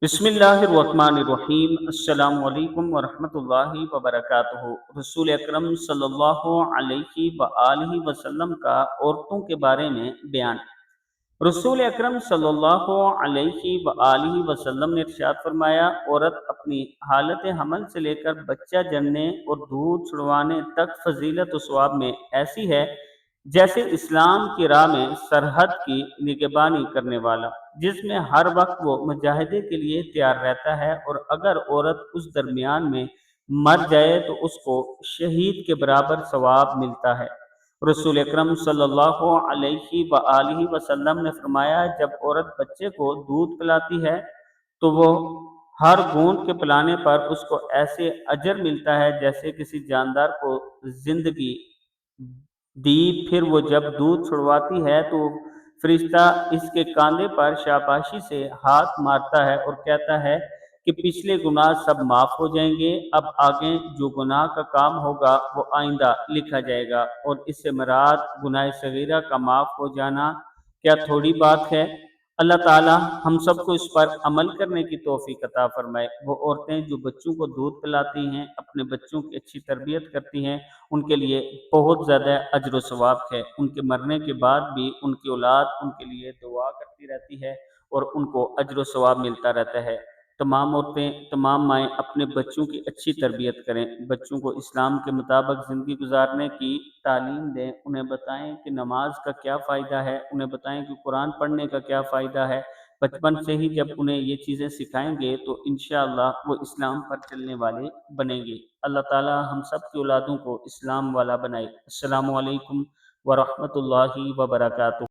بسم اللہ الرحمن الرحیم۔ السلام علیکم ورحمۃ اللہ وبرکاتہ۔ رسول اکرم صلی اللہ علیہ وآلہ وسلم کا عورتوں کے بارے میں بیان۔ رسول اکرم صلی اللہ علیہ وآلہ وسلم نے ارشاد فرمایا، عورت اپنی حالت حمل سے لے کر بچہ جننے اور دودھ چھڑوانے تک فضیلت و ثواب میں ایسی ہے جیسے اسلام کی راہ میں سرحد کی نگہبانی کرنے والا، جس میں ہر وقت وہ مجاہدے کے لیے تیار رہتا ہے، اور اگر عورت اس درمیان میں مر جائے تو اس کو شہید کے برابر ثواب ملتا ہے۔ رسول اکرم صلی اللہ علیہ وآلہ وسلم نے فرمایا، جب عورت بچے کو دودھ پلاتی ہے تو وہ ہر گھونٹ کے پلانے پر اس کو ایسے اجر ملتا ہے جیسے کسی جاندار کو زندگی دی۔ پھر وہ جب دودھ چھڑواتی ہے تو فرشتہ اس کے کاندھے پر شاباشی سے ہاتھ مارتا ہے اور کہتا ہے کہ پچھلے گناہ سب معاف ہو جائیں گے، اب آگے جو گناہ کا کام ہوگا وہ آئندہ لکھا جائے گا، اور اس سے مراد گناہ صغیرہ کا معاف ہو جانا کیا تھوڑی بات ہے۔ اللہ تعالی ہم سب کو اس پر عمل کرنے کی توفیق عطا فرمائے۔ وہ عورتیں جو بچوں کو دودھ پلاتی ہیں، اپنے بچوں کی اچھی تربیت کرتی ہیں، ان کے لیے بہت زیادہ اجر و ثواب ہے۔ ان کے مرنے کے بعد بھی ان کی اولاد ان کے لیے دعا کرتی رہتی ہے اور ان کو اجر و ثواب ملتا رہتا ہے۔ تمام عورتیں، تمام مائیں اپنے بچوں کی اچھی تربیت کریں، بچوں کو اسلام کے مطابق زندگی گزارنے کی تعلیم دیں، انہیں بتائیں کہ نماز کا کیا فائدہ ہے، انہیں بتائیں کہ قرآن پڑھنے کا کیا فائدہ ہے۔ بچپن سے ہی جب انہیں یہ چیزیں سکھائیں گے تو انشاءاللہ وہ اسلام پر چلنے والے بنیں گے۔ اللہ تعالی ہم سب کی اولادوں کو اسلام والا بنائے۔ السلام علیکم ورحمۃ اللہ وبرکاتہ۔